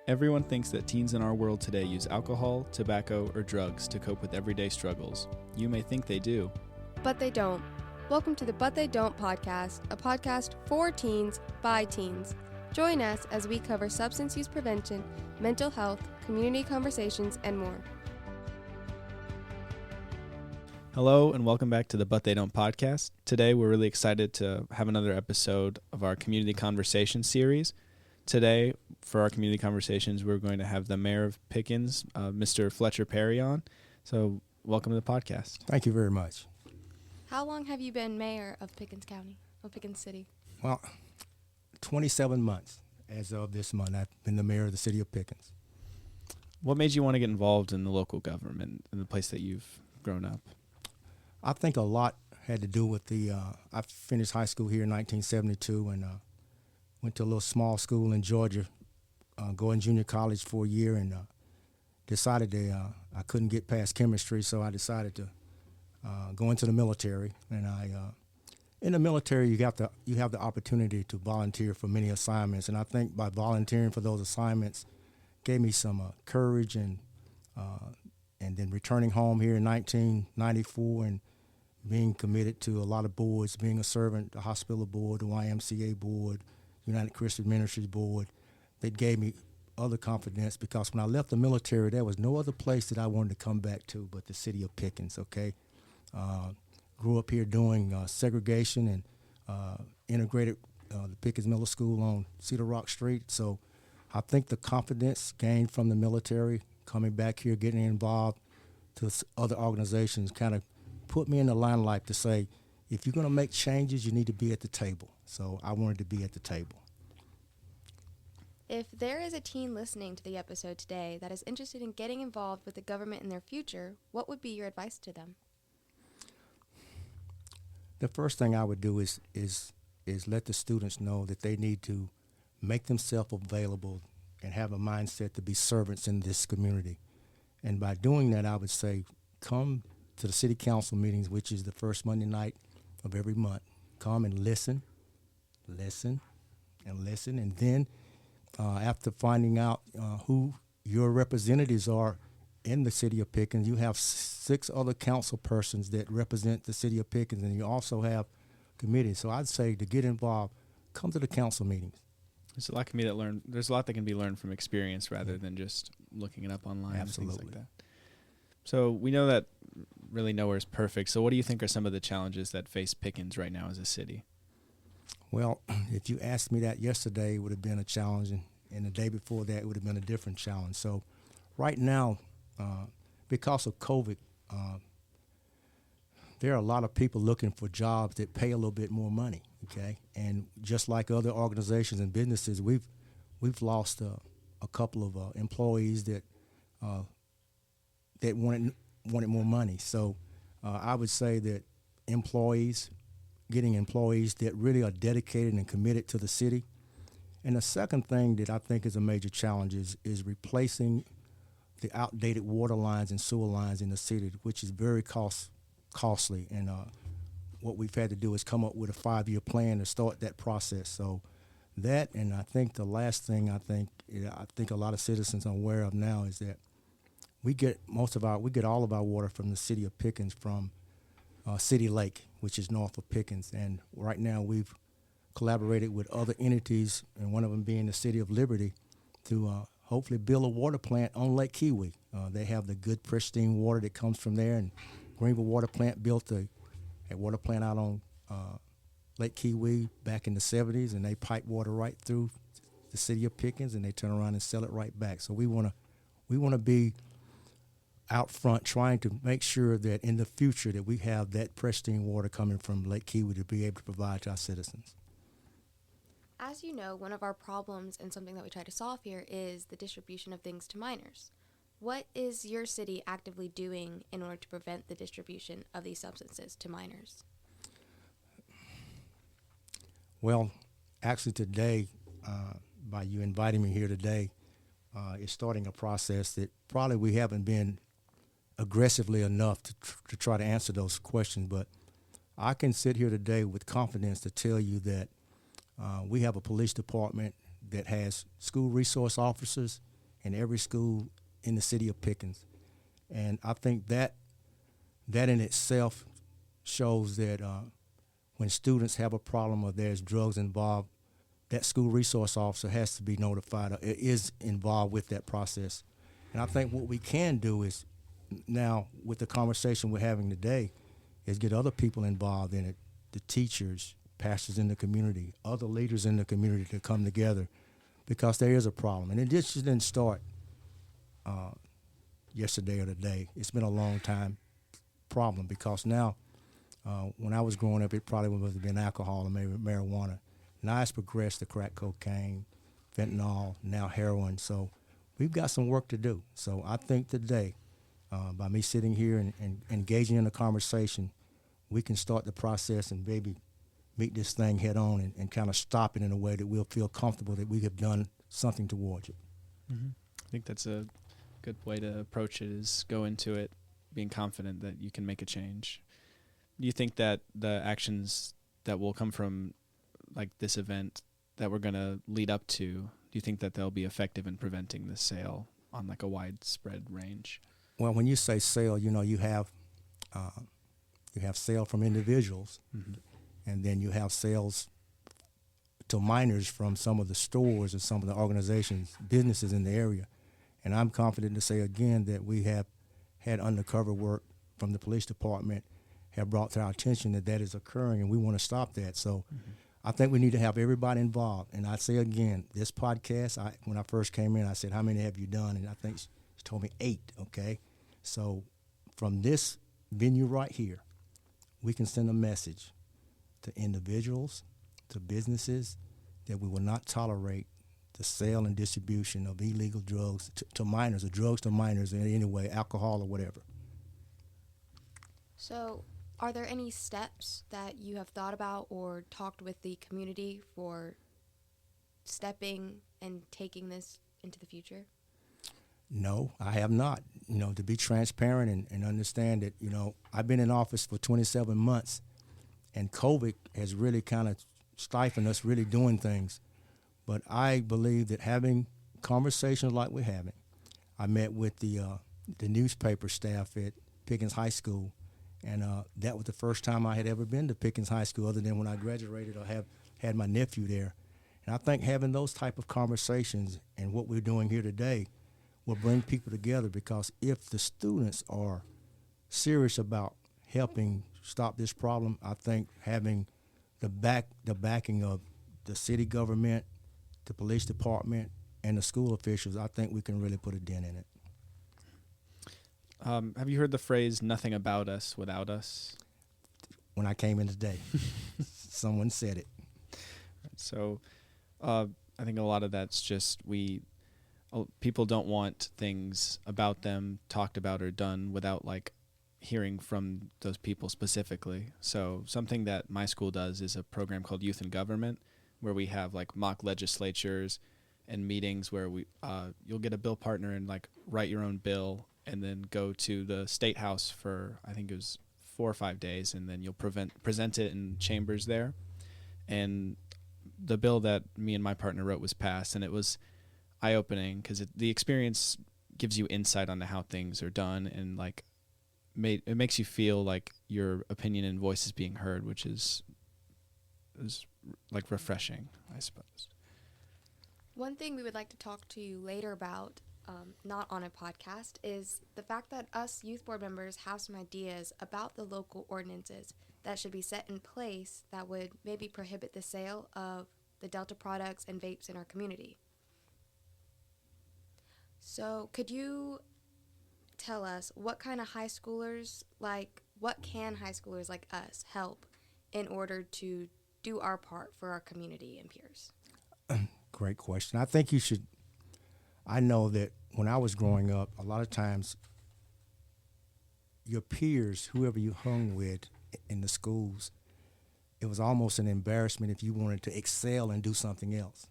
Everyone thinks that teens in our world today use alcohol, tobacco, or drugs to cope with everyday struggles. You may think they do. But they don't. Welcome to the But They Don't podcast, a podcast for teens, by teens. Join us as we cover substance use prevention, mental health, community conversations, and more. Hello, and welcome back to the But They Don't podcast. Today, we're really excited to have another episode of our Community Conversation series. Today, for our community conversations, we're going to have the mayor of Pickens, Mr. Fletcher Perry, on. So, welcome to the podcast. Thank you very much. How long have you been mayor of Pickens County, of Pickens City? Well, 27 months as of this month. I've been the mayor of the city of Pickens. What made you want to get involved in the local government, in the place that you've grown up? I think a lot had to do with I finished high school here in 1972 and went to a little small school in Georgia, going junior college for a year, and decided that I couldn't get past chemistry, so I decided to go into the military. And in the military, you have the opportunity to volunteer for many assignments, and I think by volunteering for those assignments gave me some courage, and then returning home here in 1994 and being committed to a lot of boards, being a servant, the hospital board, the YMCA board, United Christian Ministries board, that gave me other confidence, because when I left the military, there was no other place that I wanted to come back to but the city of Pickens, okay? Grew up here doing segregation and integrated the Pickens Middle School on Cedar Rock Street. So I think the confidence gained from the military, coming back here, getting involved to other organizations, kind of put me in the limelight to say, if you're going to make changes, you need to be at the table. So I wanted to be at the table. If there is a teen listening to the episode today that is interested in getting involved with the government in their future, what would be your advice to them? The first thing I would do is let the students know that they need to make themselves available and have a mindset to be servants in this community. And by doing that, I would say, come to the city council meetings, which is the first Monday night of every month. Come and listen, and then after finding out who your representatives are in the city of Pickens, you have 6 other council persons that represent the city of Pickens, and you also have committees. So I'd say, to get involved, come to the council meetings. There's a lot that can be learned from experience rather than just looking it up online. Absolutely. And things like that. So we know that really nowhere is perfect. So what do you think are some of the challenges that face Pickens right now as a city? Well, if you asked me that yesterday, it would have been a challenge, and the day before that, it would have been a different challenge. So right now, because of COVID, there are a lot of people looking for jobs that pay a little bit more money, okay? And just like other organizations and businesses, we've lost a couple of employees that wanted more money. So I would say that getting employees that really are dedicated and committed to the city. And the second thing that I think is a major challenge is replacing the outdated water lines and sewer lines in the city, which is very costly. And what we've had to do is come up with a 5-year plan to start that process. So that, and I think the last thing I think a lot of citizens are aware of now is that we get all of our water from the city of Pickens from City Lake, which is north of Pickens. And right now we've collaborated with other entities, and one of them being the City of Liberty, to hopefully build a water plant on Lake Kiwi. They have the good pristine water that comes from there, and Greenville Water Plant built a water plant out on Lake Kiwi back in the 70s, and they pipe water right through the city of Pickens, and they turn around and sell it right back. So we want to be out front, trying to make sure that in the future that we have that pristine water coming from Lake Kiwi to be able to provide to our citizens. As you know, one of our problems and something that we try to solve here is the distribution of things to minors. What is your city actively doing in order to prevent the distribution of these substances to minors? Well, actually today, by you inviting me here today, is starting a process that probably we haven't been aggressively enough to try to answer those questions, but I can sit here today with confidence to tell you that we have a police department that has school resource officers in every school in the city of Pickens. And I think that in itself shows that when students have a problem or there's drugs involved, that school resource officer has to be notified or is involved with that process. And I think what we can do is now, with the conversation we're having today, is get other people involved in it, the teachers, pastors in the community, other leaders in the community to come together, because there is a problem. And it just didn't start yesterday or today. It's been a long time problem, because now, when I was growing up, it probably would have been alcohol or maybe marijuana. Now it's progressed to crack cocaine, fentanyl, now heroin. So we've got some work to do. So I think today, by me sitting here and engaging in a conversation, we can start the process and maybe meet this thing head on and kind of stop it in a way that we'll feel comfortable that we have done something towards it. Mm-hmm. I think that's a good way to approach it, is go into it being confident that you can make a change. Do you think that the actions that will come from like this event that we're going to lead up to, do you think that they'll be effective in preventing the sale on like a widespread range? Well, when you say sale, you have sale from individuals, mm-hmm. and then you have sales to minors from some of the stores and some of the organizations, businesses in the area. And I'm confident to say again that we have had undercover work from the police department, have brought to our attention that is occurring, and we want to stop that. So mm-hmm. I think we need to have everybody involved. And I say again, this podcast, when I first came in, I said, how many have you done? And I think she told me 8, okay? So from this venue right here, we can send a message to individuals, to businesses, that we will not tolerate the sale and distribution of illegal drugs to minors, or drugs to minors in any way, alcohol or whatever. So are there any steps that you have thought about or talked with the community for stepping and taking this into the future? No, I have not. To be transparent and understand that, I've been in office for 27 months, and COVID has really kind of stifled us really doing things. But I believe that having conversations like we're having, I met with the newspaper staff at Pickens High School, and that was the first time I had ever been to Pickens High School other than when I graduated or have had my nephew there. And I think having those type of conversations and what we're doing here today will bring people together, because if the students are serious about helping stop this problem, I think having the backing of the city government, the police department, and the school officials, I think we can really put a dent in it. Have you heard the phrase, nothing about us without us? When I came in today, someone said it. So I think a lot of that's just people don't want things about them talked about or done without like hearing from those people specifically. So something that my school does is a program called Youth in Government, where we have like mock legislatures and meetings where you'll get a bill partner and like write your own bill and then go to the State House for, I think it was 4 or 5 days, and then you'll present it in chambers there. And the bill that me and my partner wrote was passed, and it was eye-opening because the experience gives you insight onto how things are done, and like it makes you feel like your opinion and voice is being heard, which is like refreshing, I suppose. One thing we would like to talk to you later about, not on a podcast, is the fact that us youth board members have some ideas about the local ordinances that should be set in place that would maybe prohibit the sale of the Delta products and vapes in our community. So could you tell us what can high schoolers like us help in order to do our part for our community and peers? Great question. I think you should. I know that when I was growing up, a lot of times your peers, whoever you hung with in the schools, it was almost an embarrassment if you wanted to excel and do something else.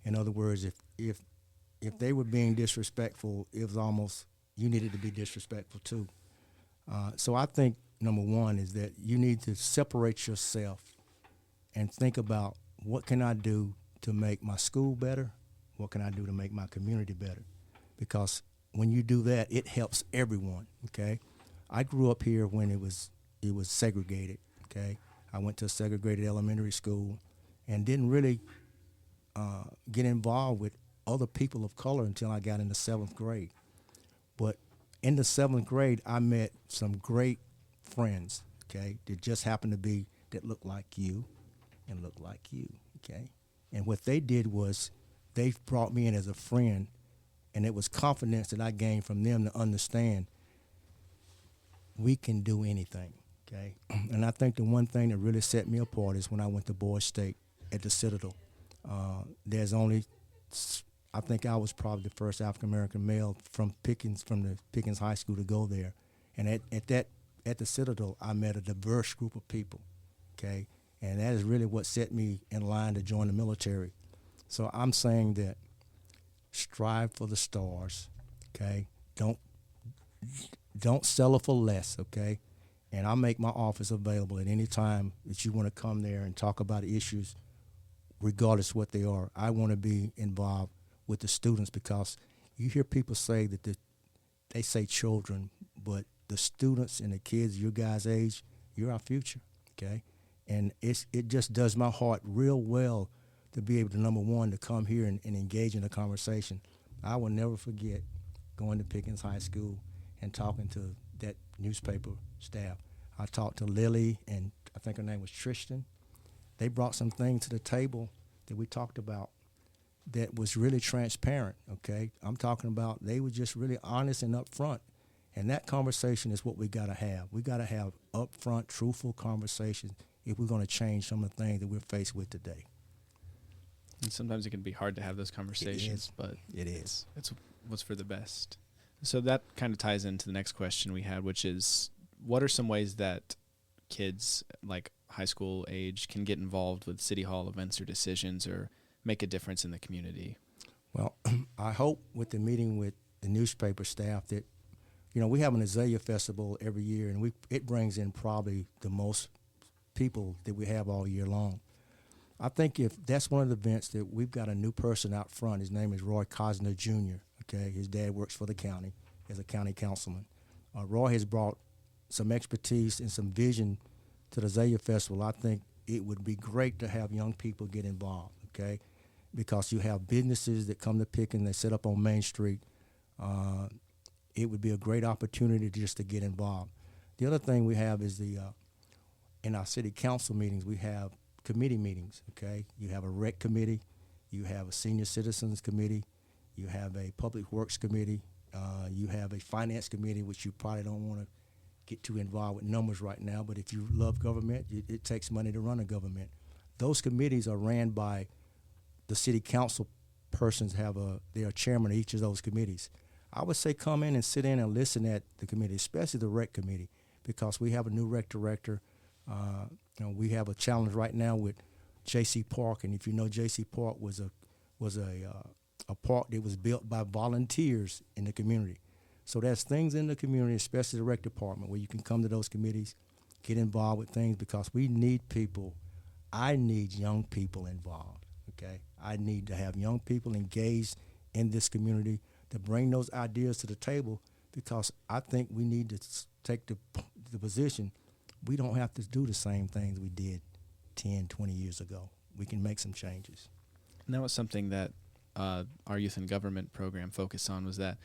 In other words, if they were being disrespectful, it was almost you needed to be disrespectful too. So I think number one is that you need to separate yourself and think about, what can I do to make my school better? What can I do to make my community better? because when you do that, it helps everyone, okay? I grew up here when it was segregated, okay? I went to a segregated elementary school and didn't really get involved with other people of color until I got into 7th grade. But in the 7th grade, I met some great friends, okay, that just happened to be, that looked like you and looked like you, okay? And what they did was they brought me in as a friend, and it was confidence that I gained from them to understand we can do anything, okay? And I think the one thing that really set me apart is when I went to Boyd State at the Citadel. There's only, I think I was probably the first African-American male from the Pickens High School to go there. And at the Citadel, I met a diverse group of people, okay? And that is really what set me in line to join the military. So I'm saying that strive for the stars, okay? Don't settle for less, okay? And I'll make my office available at any time that you want to come there and talk about issues, regardless what they are. I want to be involved with the students, because you hear people say that they say children, but the students and the kids your guys' age, you're our future, okay? And it just does my heart real well to be able to, number one, to come here and engage in a conversation. I will never forget going to Pickens High School and talking to that newspaper staff. I talked to Lily, and I think her name was Tristan. They brought some things to the table that we talked about that was really transparent, okay? I'm talking about they were just really honest and upfront. And that conversation is what we got to have. We got to have upfront, truthful conversations if we're going to change some of the things that we're faced with today. And sometimes it can be hard to have those conversations, but it's what's for the best. So that kind of ties into the next question we had, which is, what are some ways that kids like high school age can get involved with City Hall events or decisions or make a difference in the community? Well, I hope with the meeting with the newspaper staff that, we have an Azalea Festival every year, and it brings in probably the most people that we have all year long. I think if that's one of the events that we've got a new person out front. His name is Roy Cosner Jr., okay? His dad works for the county as a county councilman. Roy has brought some expertise and some vision to the Azalea Festival. I think it would be great to have young people get involved, okay? Because you have businesses that come to Pickens, they set up on Main Street. It would be a great opportunity just to get involved. The other thing we have is in our city council meetings, we have committee meetings, okay? You have a rec committee, you have a senior citizens committee, you have a public works committee, you have a finance committee, which you probably don't want to get too involved with numbers right now, but if you love government, it takes money to run a government. Those committees are ran by the city council persons. They are chairman of each of those committees. I would say come in and sit in and listen at the committee, especially the rec committee, because we have a new rec director. We have a challenge right now with J.C. Park, and if you know, J.C. Park was a park that was built by volunteers in the community. So there's things in the community, especially the rec department, where you can come to those committees, get involved with things, because we need people. I need young people involved, okay? I need to have young people engaged in this community to bring those ideas to the table, because I think we need to take the position we don't have to do the same things we did 10, 20 years ago. We can make some changes. And that was something that our youth and government program focused on, was that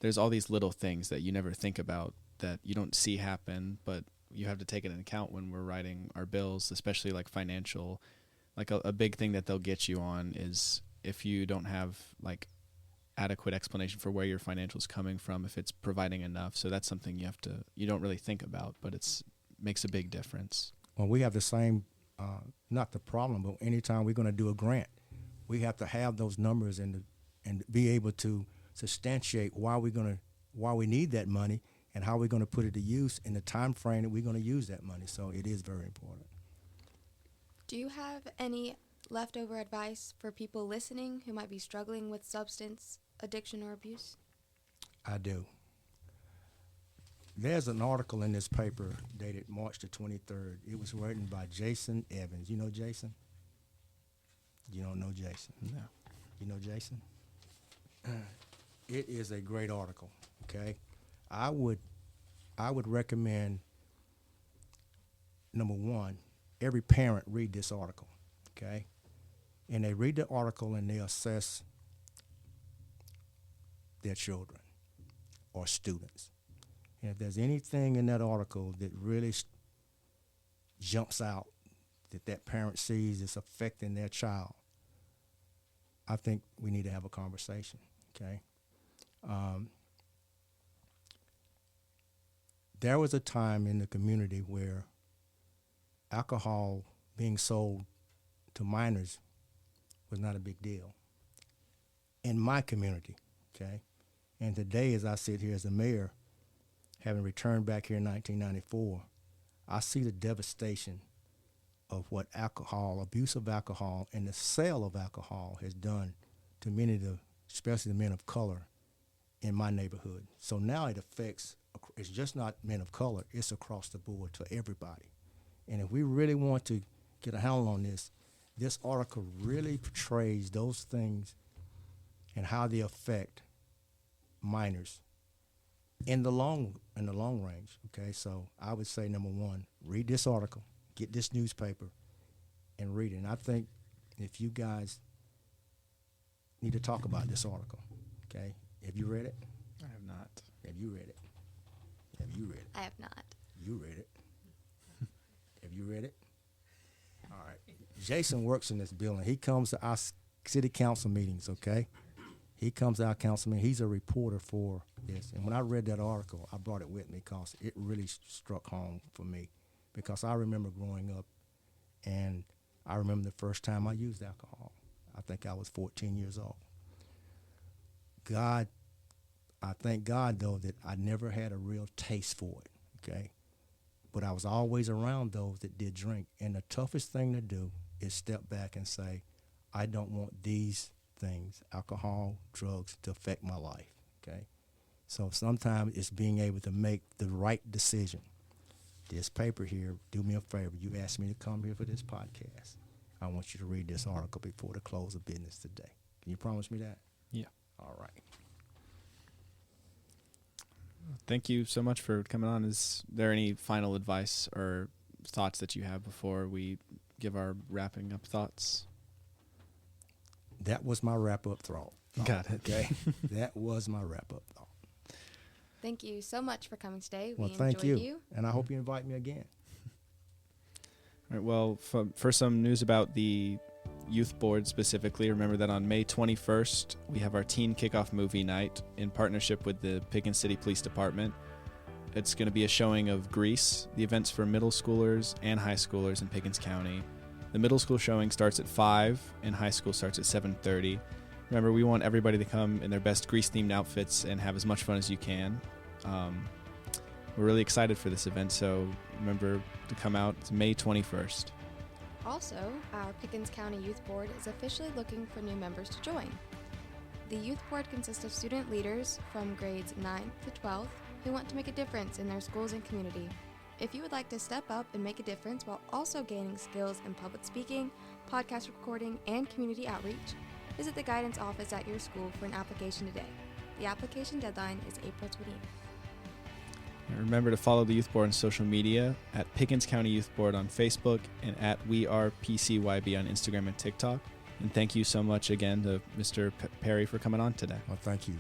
there's all these little things that you never think about that you don't see happen, but you have to take it into account when we're writing our bills, especially like financial. Like a big thing that they'll get you on is if you don't have like adequate explanation for where your financials coming from, if it's providing enough. So that's something you don't really think about, but makes a big difference. Well, we have the same, not the problem, but anytime we're going to do a grant, we have to have those numbers and be able to substantiate why we need that money and how we're going to put it to use in the time frame that we're going to use that money. So it is very important. Do you have any leftover advice for people listening who might be struggling with substance addiction or abuse? I do. There's an article in this paper dated March the 23rd. It was written by Jason Evans. You know Jason? You don't know Jason? No. You know Jason? It is a great article. Okay, I would recommend, number one, every parent read this article. Okay, and they read the article and they assess their children or students. And if there's anything in that article that really jumps out that parent sees is affecting their child, I think we need to have a conversation. Okay. There was a time in the community where alcohol being sold to minors was not a big deal in my community, okay? And today, as I sit here as a mayor, having returned back here in 1994, I see the devastation of what alcohol, abuse of alcohol, and the sale of alcohol has done to many of the, especially the men of color in my neighborhood. So now it affects, it's just not men of color, it's across the board to everybody. And if we really want to get a handle on this, this article really portrays those things and how they affect minors in the long range. Okay, so I would say, number one, read this article, get this newspaper, and read it. And I think if you guys need to talk about this article, okay? Have you read it? I have not. Have you read it? Have you read it? I have not. You read it. Have you read it? All right. Jason works in this building. He comes to our city council meetings, okay? He comes to our council meeting. He's a reporter for this. And when I read that article, I brought it with me because it really struck home for me. Because I remember growing up, and I remember the first time I used alcohol. I think I was 14 years old. I thank God, though, that I never had a real taste for it, okay? But I was always around those that did drink. And the toughest thing to do is step back and say, I don't want these things, alcohol, drugs, to affect my life, okay? So sometimes it's being able to make the right decision. This paper here, do me a favor. You asked me to come here for this podcast. I want you to read this article before the close of business today. Can you promise me that? Yeah. All right. Thank you so much for coming on. Is there any final advice or thoughts that you have before we give our wrapping up thoughts? That was my wrap-up thought. Got it. Okay. That was my wrap-up thought. Thank you so much for coming today. Well, We thank enjoyed you. And I hope you invite me again. All right, well, for some news about the Youth Board specifically, remember that on May 21st, we have our Teen Kickoff Movie Night in partnership with the Pickens City Police Department. It's going to be a showing of Grease. The event's for middle schoolers and high schoolers in Pickens County. The middle school showing starts at 5 and high school starts at 7:30. Remember, we want everybody to come in their best Grease-themed outfits and have as much fun as you can. We're really excited for this event, so remember to come out. It's May 21st. Also, our Pickens County Youth Board is officially looking for new members to join. The Youth Board consists of student leaders from grades 9th to 12th who want to make a difference in their schools and community. If you would like to step up and make a difference while also gaining skills in public speaking, podcast recording, and community outreach, visit the guidance office at your school for an application today. The application deadline is April 20th. And remember to follow the Youth Board on social media at Pickens County Youth Board on Facebook and at PCYB on Instagram and TikTok. And thank you so much again to Mr. Perry for coming on today. Well, thank you.